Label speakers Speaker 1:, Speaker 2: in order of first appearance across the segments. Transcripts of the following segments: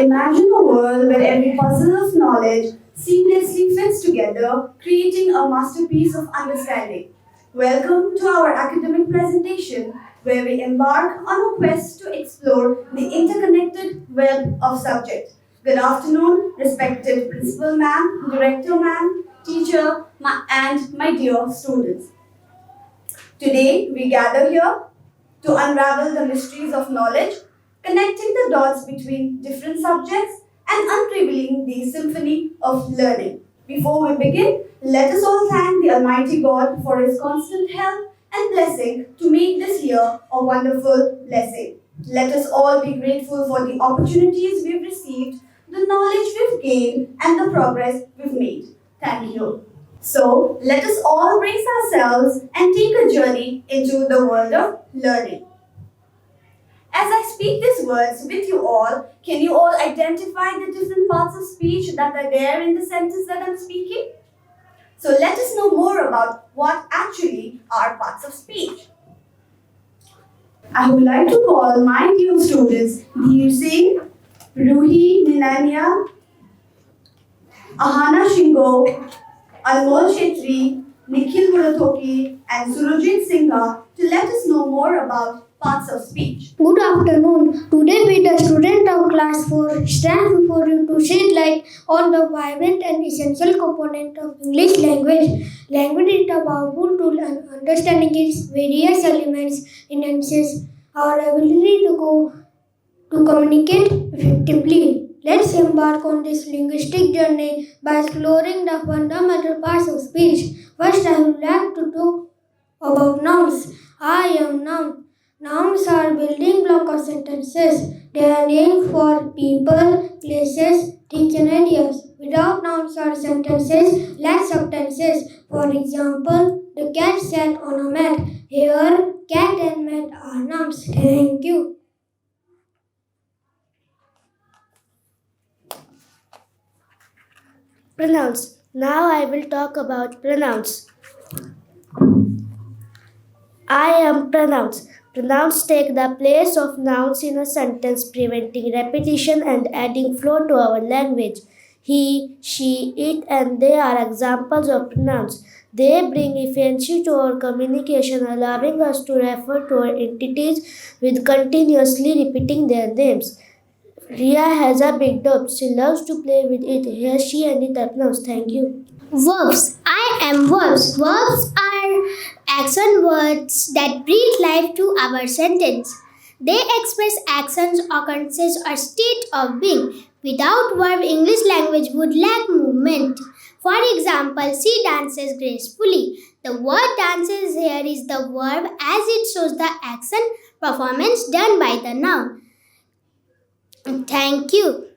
Speaker 1: Imagine a world where every puzzle of knowledge seamlessly fits together, creating a masterpiece of understanding. Welcome to our academic presentation, where we embark on a quest to explore the interconnected web of subjects. Good afternoon, respected principal ma'am, director ma'am, teacher, and my dear students. Today, we gather here to unravel the mysteries of knowledge, connecting the dots between different subjects and unraveling the symphony of learning. Before we begin, let us all thank the Almighty God for His constant help and blessing to make this year a wonderful blessing. Let us all be grateful for the opportunities we've received, the knowledge we've gained, and the progress we've made. Thank you. So, let us all brace ourselves and take a journey into the world of learning. As I speak these words with you all, can you all identify the different parts of speech that are there in the sentence that I'm speaking? So let us know more about what actually are parts of speech. I would like to call my dear students Dheer Singh, Ruhi Ninania, Ahana Shingo, Anmol Shetri, Nikhil Murathoki, and Surajit Singha to let us know more about parts of speech.
Speaker 2: Good afternoon. Today we, the student of class 4, stand before you to shed light on the vibrant and essential component of English language. Language is a powerful tool and understanding its various elements enhances our ability to communicate effectively. Let's embark on this linguistic journey by exploring the fundamental parts of speech. First, I would like to talk about nouns. I am noun. Nouns are building block of sentences. They are named for people, places, things and areas. Without nouns or sentences, lack substances. For example, the cat sat on a mat. Here, cat and mat are nouns. Thank you.
Speaker 3: Pronouns. Now I will talk about pronouns. I am pronouns. Pronouns take the place of nouns in a sentence, preventing repetition and adding flow to our language. He, she, it, and they are examples of pronouns. They bring efficiency to our communication, allowing us to refer to our entities with continuously repeating their names. Ria has a big dog. She loves to play with it. Here she and it are pronouns. Thank you.
Speaker 2: Verbs. I am verbs. Verbs are action words that breathe life to our sentence. They express actions, occurrences, or state of being. Without verb, English language would lack movement. For example, she dances gracefully. The word dances here is the verb as it shows the action performance done by the noun. Thank you.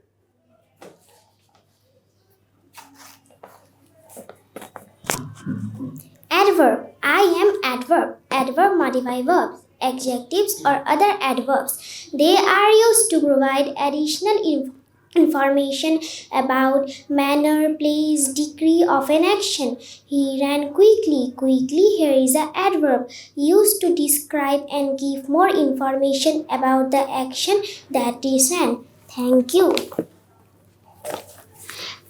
Speaker 2: Adverb. I am adverb. Adverb modify verbs, adjectives, or other adverbs. They are used to provide additional information about manner, place, degree of an action. He ran quickly. Quickly here is an adverb used to describe and give more information about the action that is ran. Thank you.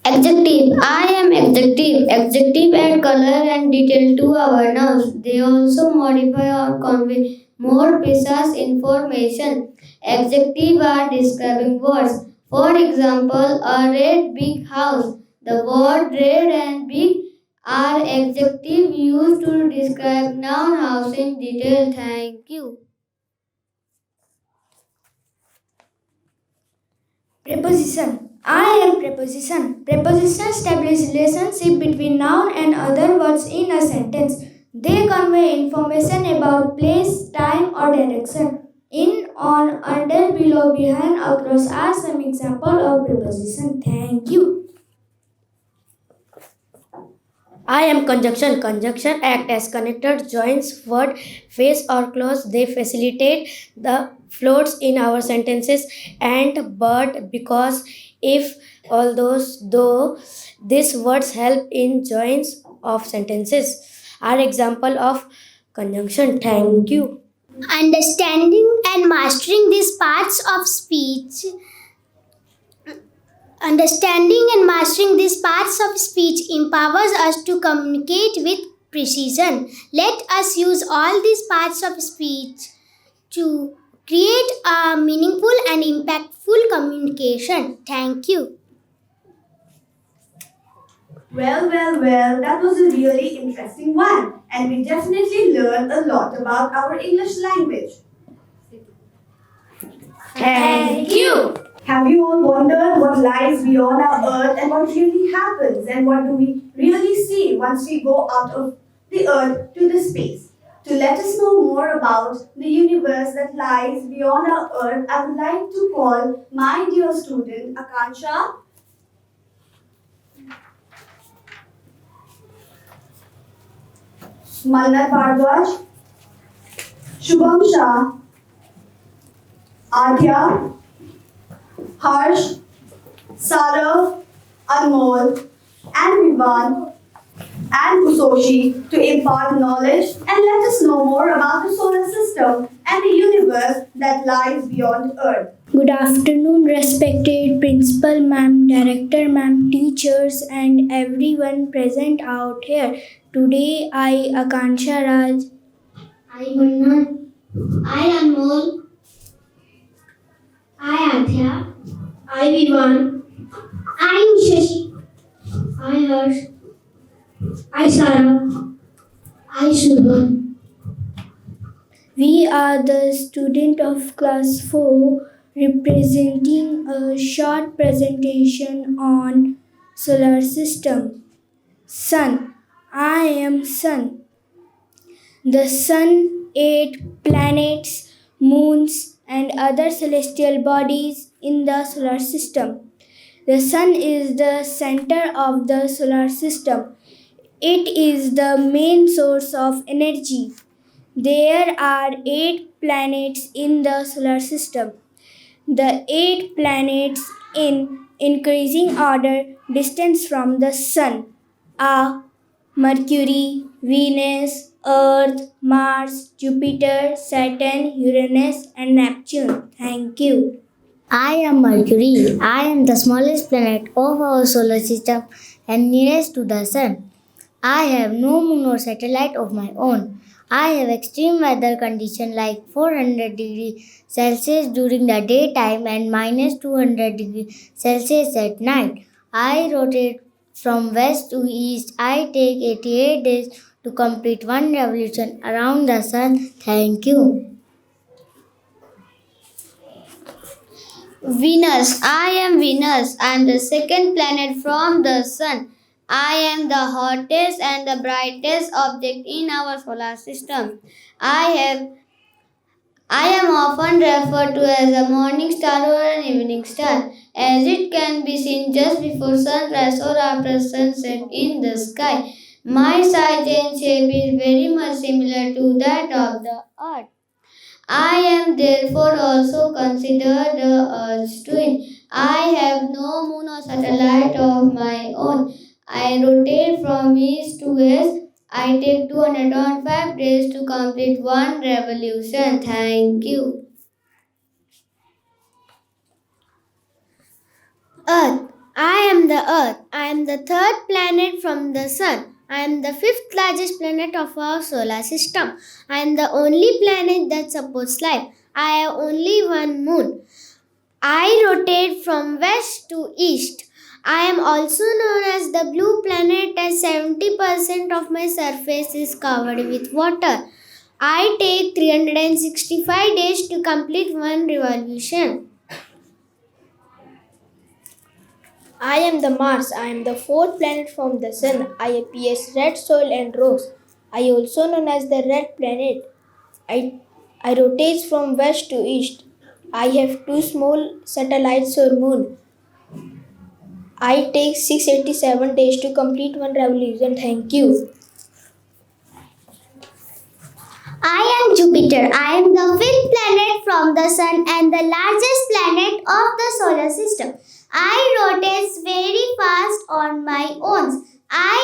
Speaker 4: Adjective. I am adjective. Adjective add color and detail to our nouns. They also modify or convey more precise information. Adjective are describing words. For example, a red big house. The word red and big are adjective used to describe noun house in detail. Thank you.
Speaker 2: Preposition. I am preposition. Preposition establish relationship between noun and other words in a sentence. They convey information about place, time, or direction. In, on, under, below, behind, across are some example of preposition. Thank you.
Speaker 3: I am conjunction. Conjunction act as connectors, joins, word, phrase, or clause. They facilitate the flows in our sentences. And but, because, if, although, though, these words help in joins of sentences are example of conjunction. Thank you.
Speaker 2: Understanding and mastering these parts of speech Understanding and mastering these parts of speech empowers us to communicate with precision. Let us use all these parts of speech to create a meaningful and impactful communication. Thank you.
Speaker 1: Well, that was a really interesting one, and we definitely learned a lot about our English language.
Speaker 2: Thank you.
Speaker 1: Have you all wondered what lies beyond our earth and what really happens and what do we really see once we go out of the earth to the space? To let us know more about the universe that lies beyond our earth, I would like to call my dear student Akansha. Malnat Bhardwaj, Shubham Shah, Adya, Harsh, Sarah, Anmol, and Vivan, and Kusoshi to impart knowledge and let us know more about the solar system and the universe that lies beyond Earth.
Speaker 2: Good afternoon, respected principal ma'am, director ma'am, teachers, and everyone present out here. Today, I, Akansha Raj,
Speaker 4: I Munna. I Anmol. I Adya.
Speaker 2: I, Vivan,
Speaker 4: I Shashi. I Harsh.
Speaker 2: I, Sarah,
Speaker 4: I Shubham.
Speaker 2: we are the student of class 4 representing a short presentation on solar system. Sun. I am Sun. The Sun, 8 planets, moons, and other celestial bodies in the solar system. The Sun is the center of the solar system. It is the main source of energy. There are 8 planets in the solar system. The 8 planets in increasing order distance from the Sun are Mercury, Venus, Earth, Mars, Jupiter, Saturn, Uranus, and Neptune. Thank you.
Speaker 3: I am Mercury. I am the smallest planet of our solar system and nearest to the Sun. I have no moon or satellite of my own. I have extreme weather conditions like 400 degrees Celsius during the daytime and minus 200 degrees Celsius at night. I rotate from west to east. I take 88 days to complete one revolution around the Sun. Thank you.
Speaker 4: Venus. I am Venus. I am the second planet from the Sun. I am the hottest and the brightest object in our solar system. I am often referred to as a morning star or an evening star, as it can be seen just before sunrise or after sunset in the sky. My size and shape is very much similar to that of the Earth. I am therefore also considered the Earth's twin. I have no moon or satellite of my own. I rotate from east to west. I take 205 days to complete one revolution. Thank you.
Speaker 2: Earth. I am the Earth. I am the third planet from the Sun. I am the fifth largest planet of our solar system. I am the only planet that supports life. I have only one moon. I rotate from west to east. I am also known as the blue planet as 70% of my surface is covered with water. I take 365 days to complete one revolution. I am the Mars. I am the fourth planet from the Sun. I appear as red soil and rocks. I also known as the red planet. I rotate from west to east. I have 2 small satellites or moon. I take 687 days to complete one revolution. Thank you. I am Jupiter. I am the fifth planet from the Sun and the largest planet of the solar system. I rotate very fast on my own. I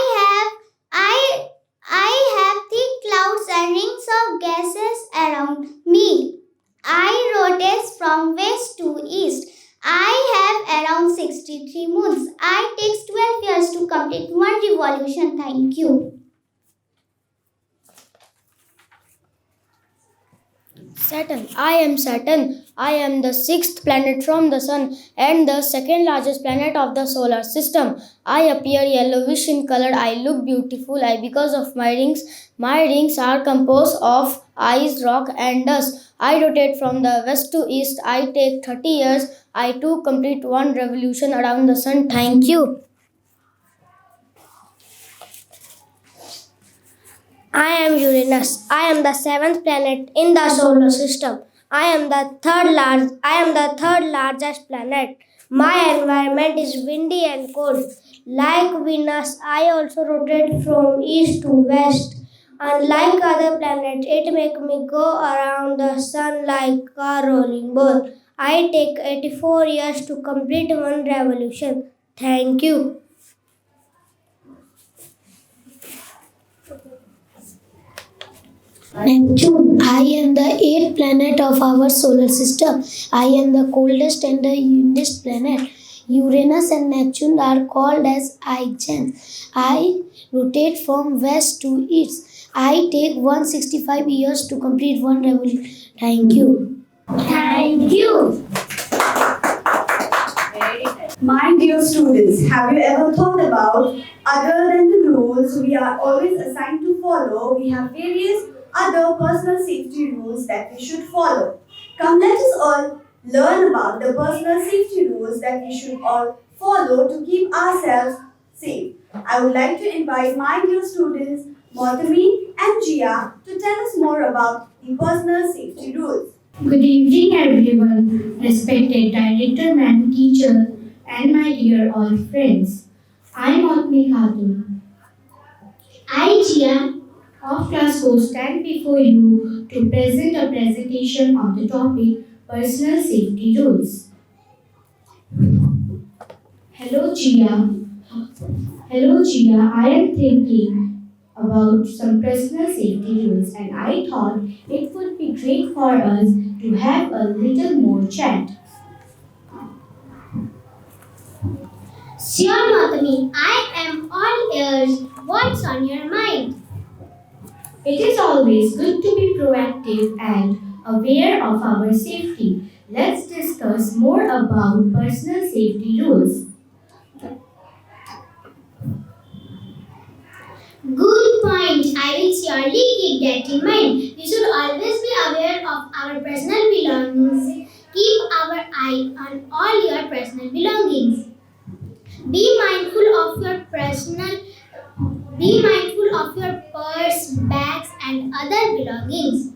Speaker 2: have thick clouds and rings of gases around me. I rotate from west to east. I have around
Speaker 5: 63 moons. I takes 12 years to complete one revolution. Thank you.
Speaker 3: Saturn. I am Saturn. I am the sixth planet from the Sun and the second largest planet of the solar system. I appear yellowish in color. I look beautiful because of my rings. My rings are composed of ice, rock, and dust. I rotate from the west to east. I take 30 years. I too complete one revolution around the Sun. Thank you. I am Uranus. I am the seventh planet in the solar system. I am the third largest planet. My environment is windy and cold. Like Venus, I also rotate from east to west. Unlike other planets, it makes me go around the sun like a rolling ball. I take 84 years to complete one revolution. Thank you.
Speaker 2: Neptune. I am the eighth planet of our solar system. I am the coldest and the youngest planet. Uranus and Neptune are called as giants. I rotate from west to east. I take 165 years to complete one revolution. Thank you.
Speaker 5: Thank you.
Speaker 1: My dear students, have you ever thought about, other than the rules we are always assigned to follow, we have various other personal safety rules that we should follow. Come, let us all learn about the personal safety rules that we should all follow to keep ourselves safe. I would like to invite my dear students, Mothami and Jia, to tell us more about the personal safety rules.
Speaker 6: Good evening, everyone, respected director, ma'am, teacher, and my dear all friends. I am Mothami Khatun. I, Jia, of class 4, stand before you to present a presentation on the topic Personal Safety Rules. Hello, Jia. I am thinking about some personal safety rules and I thought it would be great for us to have a little more chat.
Speaker 5: Sure, Mothami. I am all ears. What's on your mind?
Speaker 6: It is always good to be proactive and aware of our safety. Let's discuss more about personal safety rules.
Speaker 5: Good point. I will surely keep that in mind. We should always be aware of our personal belongings. Keep our eye on all your personal belongings. Be mindful of your purse, bags, and other belongings.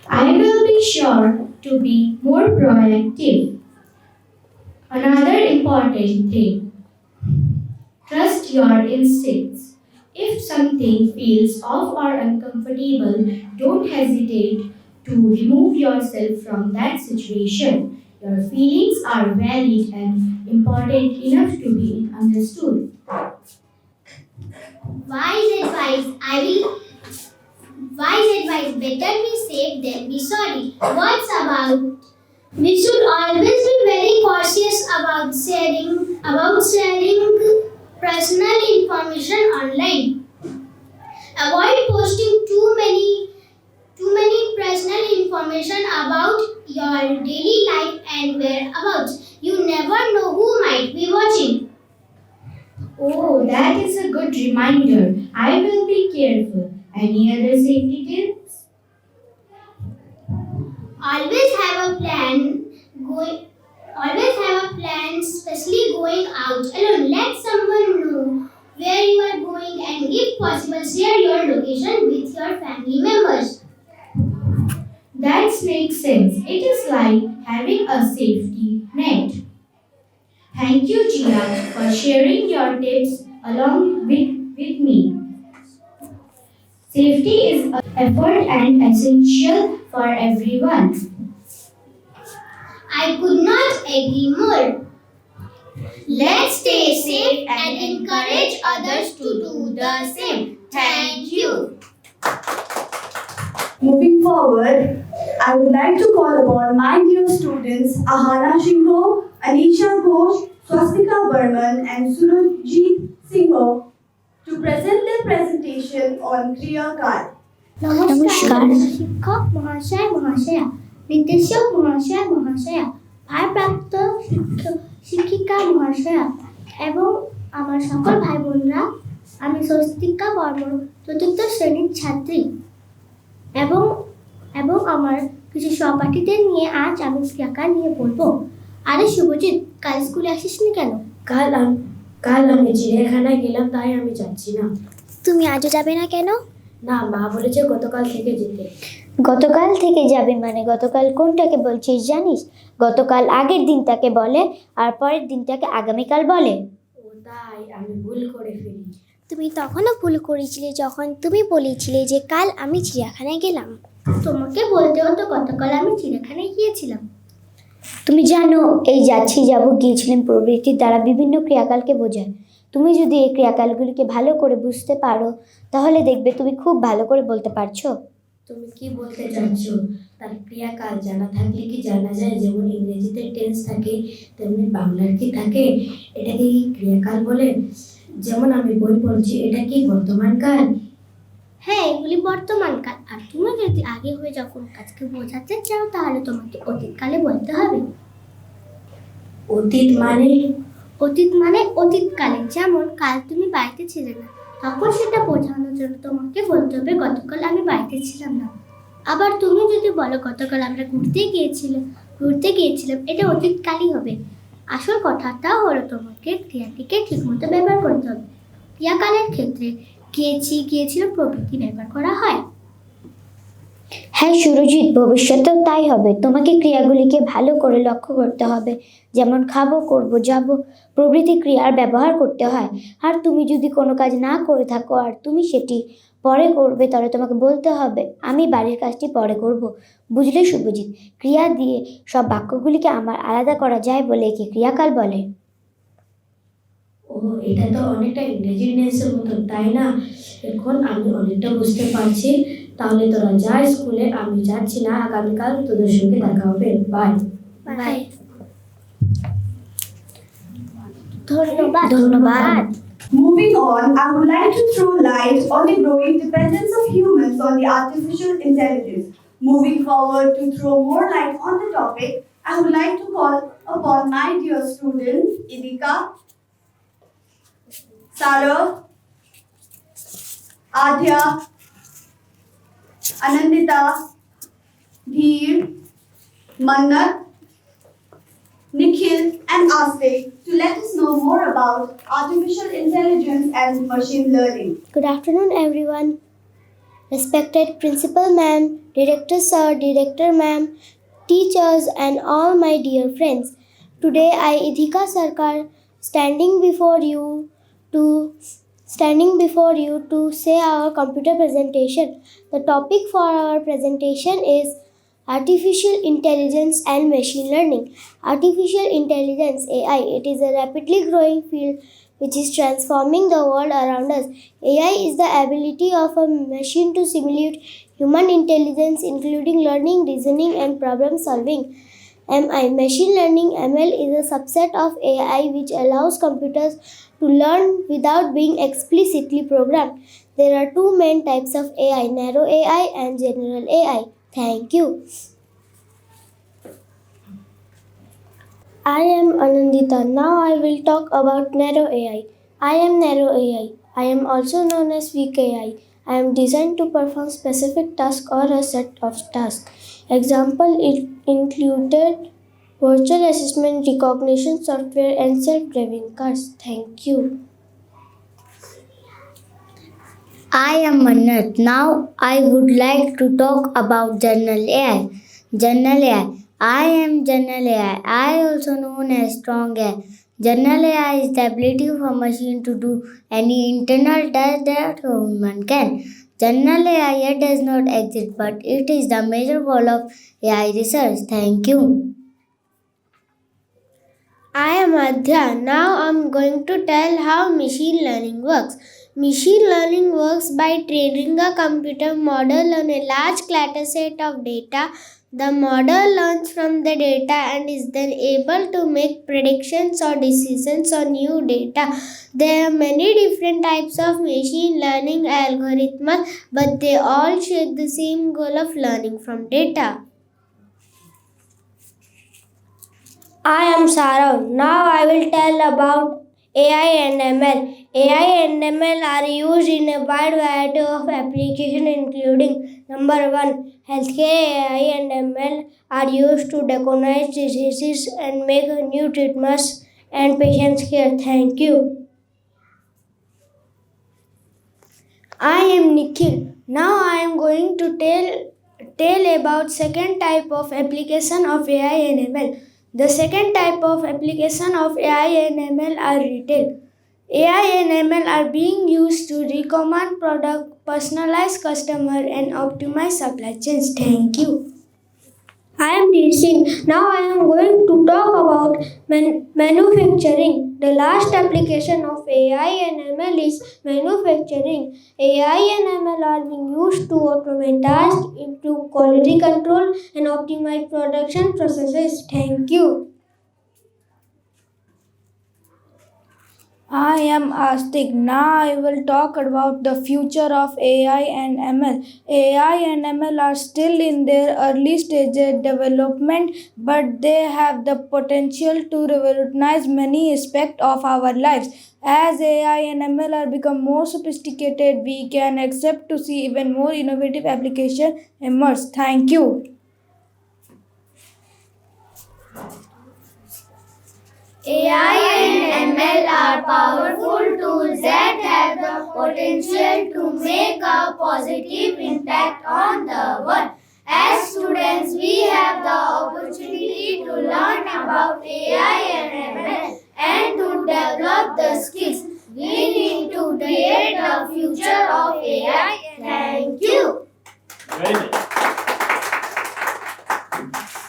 Speaker 6: I will be sure to be more proactive. Another important thing, trust your instincts. If something feels off or uncomfortable, don't hesitate to remove yourself from that situation. Your feelings are valid and important enough to be understood.
Speaker 5: Wise advice. Better be safe than be sorry. What's about? We should always be very cautious about sharing personal information online. Avoid posting too many personal information about your daily life and whereabouts. You never know who might be watching.
Speaker 6: Oh, that is a good reminder. I will be careful. Any other safety tips?
Speaker 5: Always have a plan, especially going out alone. Let someone know where you are going and if possible share your location with your family members.
Speaker 6: That makes sense. It is like having a safety net. Thank you, Jia, for sharing your tips along with me. Safety is an effort and essential for everyone.
Speaker 5: I could not agree more. Let's stay safe and encourage others to do the same. Thank you.
Speaker 1: Moving forward, I would like to call upon my dear students Ahana Shingho, Anisha Ghosh, Swastika Burman and Surajit Singho to present their presentation on Kriya Kal.
Speaker 5: নমস্কার শিক্ষক মহাশয় মহাশয়া, নির্দেশক মহাশয় মহাশয়া, ভারপ্রাপ্ত শিক্ষিকা মহাশয়া এবং আমার সকল ভাই বোনরা, আমি স্বস্তিকা বর্মন চতুর্থ শ্রেণীর ছাত্রী এবং এবং আমার কিছু সহপাঠীদের নিয়ে আজ আমি ক্রিয়াকাল নিয়ে বলবো। আরে শুভজিৎ, কাল স্কুলে আসিসনি কেন?
Speaker 3: কাল আমি চিড়িয়াখানায় গেলাম, তাই আমি যাচ্ছি না।
Speaker 5: তুমি আজও যাবে না কেন?
Speaker 3: না, মা বলেছে গতকাল থেকে যেতে।
Speaker 7: গতকাল থেকে যাবে মানে গতকাল কোনটাকে বলছিস জানিস? গতকাল আগের দিনটাকে বলে আর পরের দিনটাকে আগামীকাল বলে।
Speaker 3: ও তাই, আমি ভুল করে ফেলি।
Speaker 5: তুমি তখনও ভুল করেছিলে যখন তুমি বলেছিলে যে কাল আমি চিড়িয়াখানায় গেলাম। তোমাকে বলতে হতো গতকাল আমি চিড়িয়াখানায় গিয়েছিলাম।
Speaker 7: তুমি জানো, এই যাচ্ছি যাব গিয়েছিলেন প্রবৃত্তির দ্বারা বিভিন্ন ক্রিয়াকালকে বোঝায়। তুমি যদি এই ক্রিয়াকালগুলিকে ভালো করে বুঝতে পারো তাহলে দেখবে তুমি খুব ভালো করে বলতে পারছো।
Speaker 3: তুমি কি বলতে চাচ্ছ? তার ক্রিয়াকাল জানা থাকলে কি জানা যায়? যেমন ইংরেজিতে টেন্স থাকে তেমনি বাংলার কি থাকে? এটাকে কি ক্রিয়াকাল বলে? যেমন আমি বই পড়ছি, এটা কি বর্তমান কাল?
Speaker 5: হ্যাঁ, এগুলি বর্তমান কাল। আর তুমি যদি আগে হয়ে যখন কাজকে বোঝাতে চাও তাহলে তোমাকে অতীতকালে বলতে হবে।
Speaker 3: অতীত মানে?
Speaker 5: অতীত মানে অতীতকালে। যেমন কাল তুমি বাড়িতে ছিলে না, তখন সেটা বোঝানোর জন্য তোমাকে বলতে হবে গতকাল আমি বাড়িতে ছিলাম না। আবার তুমি যদি বলো গতকাল আমরা ঘুরতে গিয়েছিলাম, এটা অতীতকালই হবে। আসল কথাটা হলো তোমাকে ক্রিয়াটিকে ঠিকমতো ব্যবহার করতে হবে। ক্রিয়াকালের ক্ষেত্রে গিয়েছিল প্রভৃতি ব্যবহার করা হয়।
Speaker 7: হ্যাঁ সুরজিৎ, ভবিষ্যতেও তাই হবে। তোমাকে ক্রিয়াগুলিকে ভালো করে লক্ষ্য করতে হবে। যেমন খাবো, করব, যাব প্রভৃতি ক্রিয়ার ব্যবহার করতে হয়। আর তুমি যদি কোনো কাজ না করে থাকো আর তুমি সেটি পরে করবে, তাহলে তোমাকে বলতে হবে আমি বাড়ির কাজটি পরে করব। বুঝলে শুভজিৎ? ক্রিয়া দিয়ে সব বাক্যগুলিকে আমার আলাদা করা যায় বলে একে ক্রিয়াকাল বলে।
Speaker 3: ও, এটা তো অনেকটা ইংরেজি টেন্সের মতো, তাই না? এখন আমি অনেকটা বুঝতে পারছি। তাহলে তোরা যা স্কুলে, আমি যাচ্ছি না। আগামীকাল তোদের সঙ্গে দেখা হবে। Bye
Speaker 5: bye. ধন্যবাদ।
Speaker 1: Moving on, I would like to throw light on the growing dependence of humans on the artificial intelligence. Moving forward to throw more light on the topic, I would like to call upon my dear students, Idika, Sarah, Adya, Anandita, Dheer, Mannat, Nikhil and Astik to let us know more about artificial intelligence and machine learning.
Speaker 2: Good afternoon, everyone. Respected Principal Ma'am, Director Sir, Director Ma'am, teachers, and all my dear friends. Today, I, Idhika Sarkar, standing before you to say our computer presentation. The topic for our presentation is Artificial Intelligence and Machine Learning. Artificial Intelligence, AI, it is a rapidly growing field which is transforming the world around us. AI is the ability of a machine to simulate human intelligence, including learning, reasoning, and problem solving. MI, Machine Learning, ML, is a subset of AI which allows computers to learn without being explicitly programmed. There are two main types of AI, narrow AI and general AI. Thank you. I am Anandita. Now I will talk about narrow AI. I am narrow AI. I am also known as weak AI. I am designed to perform specific tasks or a set of tasks. Example included virtual assistant, recognition software, and self-driving cars. Thank you.
Speaker 4: I am Mannat. Now I would like to talk about general AI. General AI. I am general AI. I also known as strong AI. General AI is the ability of a machine to do any internal task that a human can. General AI yet does not exist, but it is the major goal of AI research. Thank you.
Speaker 2: I am Adya. Now I'm going to tell how machine learning works. Machine learning works by training a computer model on a large data set of data
Speaker 5: The model learns from the data and is then able to make predictions or decisions on new data. There are many different types of machine learning algorithms, but they all share the same goal of learning from data.
Speaker 2: I am Sarav. Now I will tell about AI and ML. AI and ML are used in a wide variety of applications including number 1. Healthcare. AI and ML are used to diagnose diseases and make new treatments and patient care. Thank you. I am Nikhil. Now I am going to tell about second type of application of AI and ML. The second type of application of AI and ML are retail. AI and ML are being used to recommend product, personalize customer and optimize supply chains. Thank you. I am teaching. Now I am going to talk about manufacturing. The last application of AI and ML is manufacturing. AI and ML are being used to automate tasks, improve quality control, and optimize production processes. Thank you. I am Astik. Now I will talk about the future of AI and ML. AI and ML are still in their early stages development, but they have the potential to revolutionize many aspects of our lives. As AI and ML are become more sophisticated, we can expect to see even more innovative applications emerge. Thank you.
Speaker 5: AI and ML are powerful tools that have the potential to make a positive impact on the world. As students, we have the opportunity to learn about AI and ML and to develop the skills we need to create the future of AI. Thank you.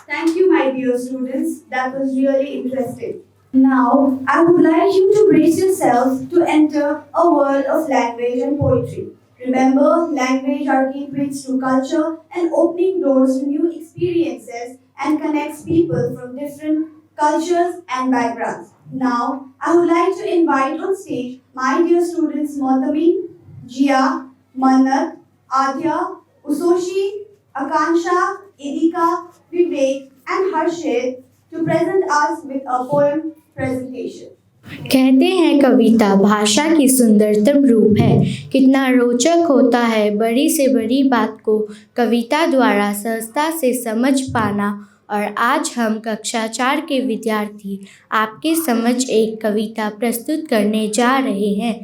Speaker 1: Thank you, my dear students. That was really interesting. Now, I would like you to brace yourselves to enter a world of language and poetry. Remember, language are key bridges to culture and opening doors to new experiences and connects people from different cultures and backgrounds. Now, I would like to invite on stage my dear students Montami, Jia, Mannat, Adya, Usoshi, Akansha, Idika, Vivek, and Harshit to present us with a poem presentation.
Speaker 6: कहते हैं कविता भाषा की सुंदरतम रूप है। कितना रोचक होता है बड़ी से बड़ी बात को कविता द्वारा सहजता से समझ पाना। और आज हम कक्षा 4 के विद्यार्थी आपके समझ एक कविता प्रस्तुत करने जा रहे हैं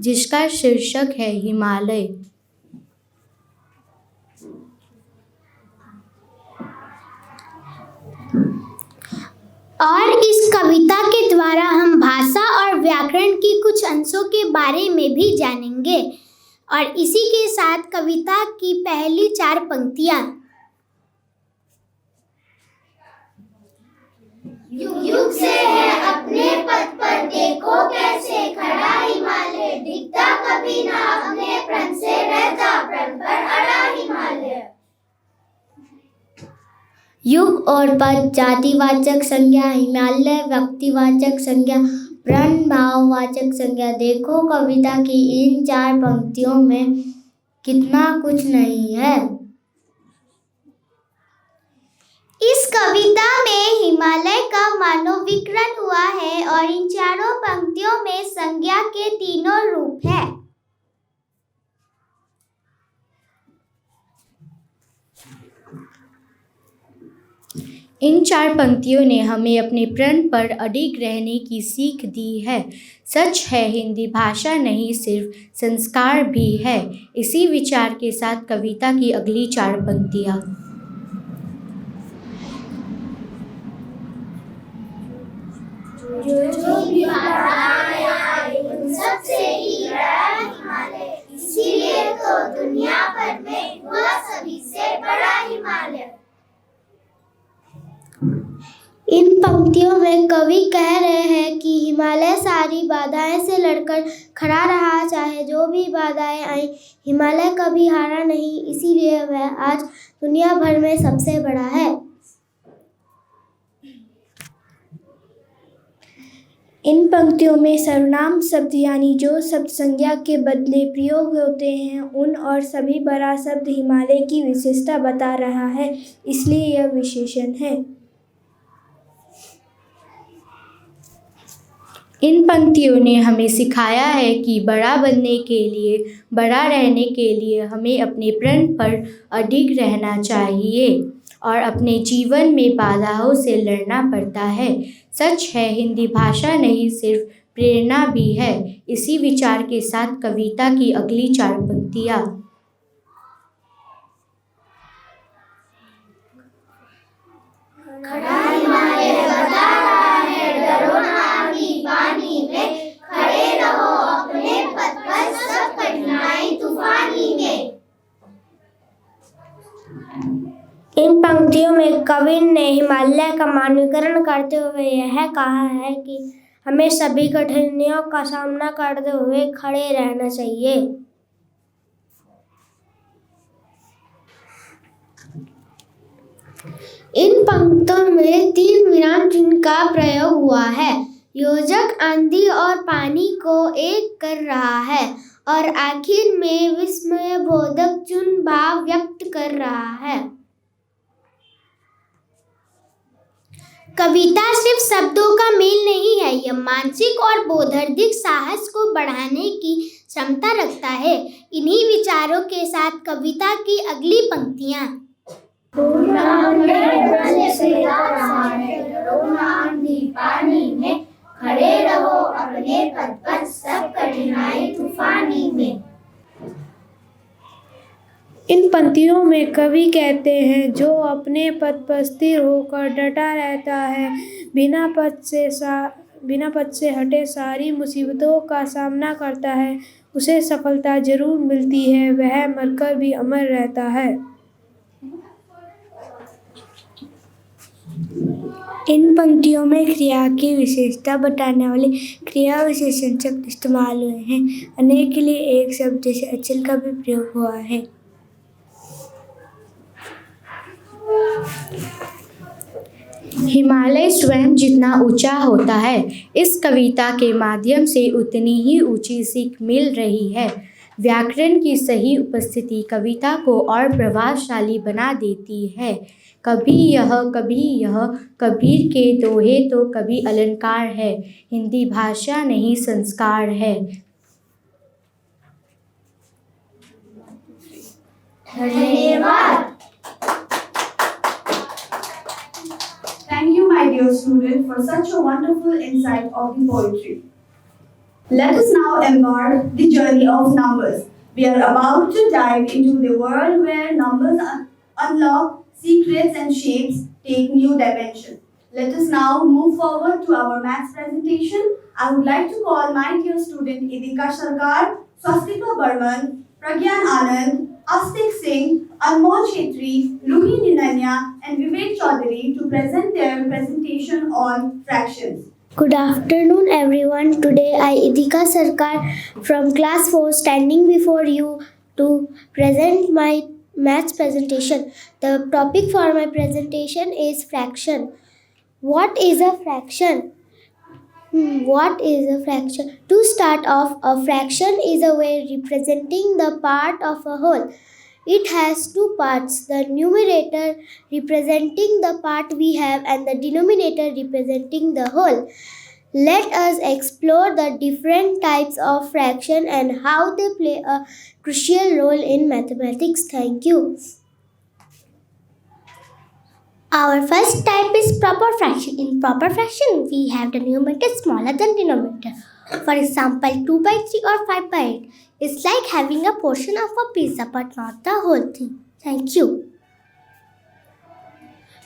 Speaker 6: जिसका शीर्षक है हिमालय।
Speaker 5: और इस कविता के द्वारा हम भाषा और व्याकरण की कुछ अंशों के बारे में भी जानेंगे। और इसी के साथ कविता की पहली 4 पंक्तियाँ। युग से है अपने पथ पर देखो कैसे खड़ा हिमालय, दिखता कभी ना अपने प्रण से रहता प्रण पर अड़ा हिमालय।
Speaker 4: युग और पद जातिवाचक संज्ञा, हिमालय व्यक्तिवाचक संज्ञा, प्रण भाववाचक संज्ञा। देखो कविता की इन 4 पंक्तियों में कितना कुछ नहीं है।
Speaker 5: इस कविता में हिमालय का मानवविकरण हुआ है और इन 4 पंक्तियों में संज्ञा के 3 रूप हैं।
Speaker 6: इन 4 पंक्तियों ने हमें अपने प्रण पर अडिग रहने की सीख दी है। सच है हिंदी भाषा नहीं सिर्फ संस्कार भी है। इसी विचार के साथ कविता की अगली 4 पंक्तियाँ।
Speaker 5: जो भी सबसे ही बड़ा हिमालय, इसीलिए तो दुनिया भर में हुआ सभी से बड़ा हिमालय।
Speaker 3: इन पंक्तियों में कवि कह रहे हैं कि हिमालय सारी बाधाएं से लड़कर खड़ा रहा, चाहे जो भी बाधाएं आई हिमालय कभी हारा नहीं, इसीलिए वह आज दुनिया भर में सबसे बड़ा है। इन पंक्तियों में सर्वनाम शब्द यानी जो शब्द संज्ञा के बदले प्रयोग होते हैं उन और सभी बड़ा शब्द हिमालय की विशेषता बता रहा है, इसलिए यह विशेषण है। इन पंक्तियों ने हमें सिखाया है कि बड़ा बनने के लिए, बड़ा रहने के लिए हमें अपने प्रण पर अडिग रहना चाहिए और अपने जीवन में बाधाओं से लड़ना पड़ता है। सच है, हिंदी भाषा नहीं सिर्फ प्रेरणा भी है। इसी विचार के साथ कविता की अगली 4 पंक्तियाँ।
Speaker 5: खड़ा हिमालय बता रहा है, डरो ना आंधी पानी में, खड़े रहो अपने पथ पर, सब कठिनाई तूफानी में।
Speaker 3: इन पंक्तियों में कवि ने हिमालय का मानवीकरण करते हुए यह कहा है कि हमें सभी कठिनाइयों का सामना करते हुए खड़े रहना चाहिए। इन पंक्तियों में 3 विराम चिन्ह का प्रयोग हुआ है। योजक आंधी और पानी को एक कर रहा है और आखिर में विस्मय बोधक चिन्ह भाव व्यक्त कर रहा है। कविता सिर्फ शब्दों का मेल नहीं है, यह मानसिक और बौद्धिक साहस को बढ़ाने की क्षमता रखता है। इन्हीं विचारों के साथ कविता की अगली पंक्तियाँ।
Speaker 5: पानी में, खड़े रहो अपने पथ पर, सब कठिनाई तूफानी में।
Speaker 3: इन पंक्तियों में कवि कहते हैं जो अपने पद पर स्थिर होकर डटा रहता है, बिना पद से हटे सारी मुसीबतों का सामना करता है, उसे सफलता जरूर मिलती है, वह मरकर भी अमर रहता है। इन पंक्तियों में क्रिया की विशेषता बताने वाले क्रिया विशेषण शब्द इस्तेमाल हुए हैं। अनेक के लिए एक शब्द जैसे अचल का भी प्रयोग हुआ है। हिमालय स्वयं जितना ऊंचा होता है, इस कविता के माध्यम से उतनी ही ऊंची सीख मिल रही है। व्याकरण की सही उपस्थिति कविता को और प्रभावशाली बना देती है। कभी यह कबीर के दोहे तो कभी अलंकार है। हिंदी भाषा नहीं संस्कार है।
Speaker 5: धन्यवाद।
Speaker 1: Thank you, my dear student, for such a wonderful insight of the poetry. Let us now embark the journey of numbers. We are about to dive into the world where numbers unlock secrets and shapes take new dimension. Let us now move forward to our maths presentation. I would like to call my dear student Idika Sarkar, Swastika Burman, Pragyan Anand, Astik Singh, Anmol Chetri, Ruhi Ninanya and Vivek Chaudhary to present their presentation on fractions.
Speaker 3: Good afternoon everyone. Today I, Idika Sarkar from class 4, standing before you to present my maths presentation. The topic for my presentation is fraction. What is a fraction? What is a fraction? To start off, a fraction is a way representing the part of a whole. It has 2 parts, the numerator representing the part we have and the denominator representing the whole. Let us explore the different types of fraction and how they play a crucial role in mathematics. Thank you. Our first type is proper fraction. In proper fraction, we have the numerator smaller than denominator. For example, 2/3 or 5/8 is like having a portion of a pizza but not the whole thing. Thank you.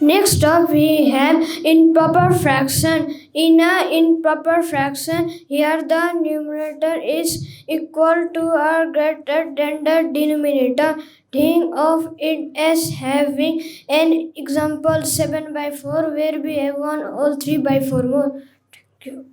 Speaker 2: Next up, we have improper fraction. In a improper fraction, here the numerator is equal to or greater than the denominator. Think of it as having an example 7 by 4 where we have 1 all 3 by 4 more. Thank you.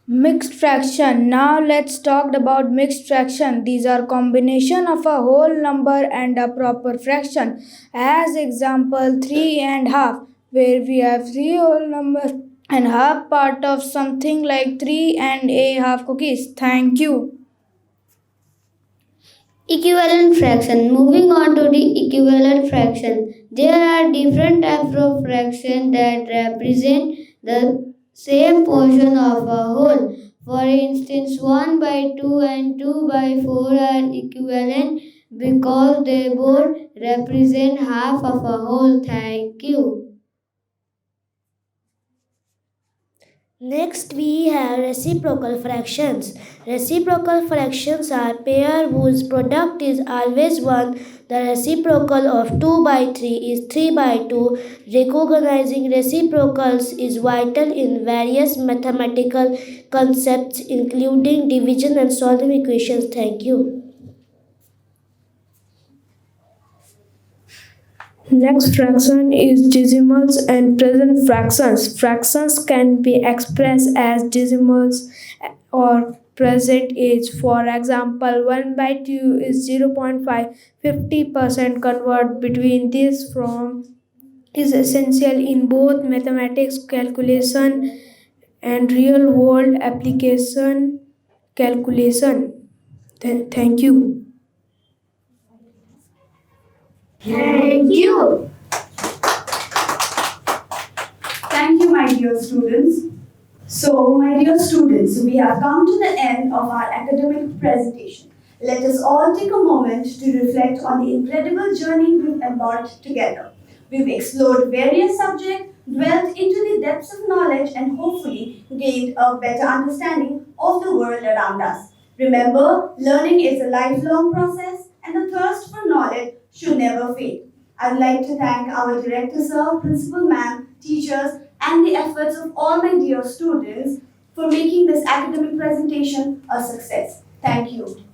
Speaker 8: Mixed fraction. Now let's talk about mixed fraction. These are combination of a whole number and a proper fraction. As example 3 and half, where we have 3 whole numbers and half part of something like 3 and a half cookies. Thank you.
Speaker 4: Equivalent fraction. Moving on to the equivalent fraction. There are different types of fraction that represent the same portion of a whole. For instance, 1 by 2 and 2 by 4 are equivalent because they both represent half of a whole. Thank you.
Speaker 3: Next, we have reciprocal fractions. Reciprocal fractions are pair whose product is always 1. The reciprocal of 2 by 3 is 3 by 2. Recognizing reciprocals is vital in various mathematical concepts, including division and solving equations. Thank you.
Speaker 8: Next fraction is decimals and present fractions. Fractions can be expressed as decimals or percentage. For example, 1 by 2 is 0.5. 50% convert between these from is essential in both mathematics calculation and real world application calculation. Thank you.
Speaker 1: Thank you. Thank you, my dear students. So, my dear students, we have come to the end of our academic presentation. Let us all take a moment to reflect on the incredible journey we've embarked together. We've explored various subjects, dwelt into the depths of knowledge, and hopefully gained a better understanding of the world around us. Remember, learning is a lifelong process, and the thirst for knowledge should never fade. I'd like to thank our director, sir, principal ma'am, teachers, and the efforts of all my dear students for making this academic presentation a success. Thank you.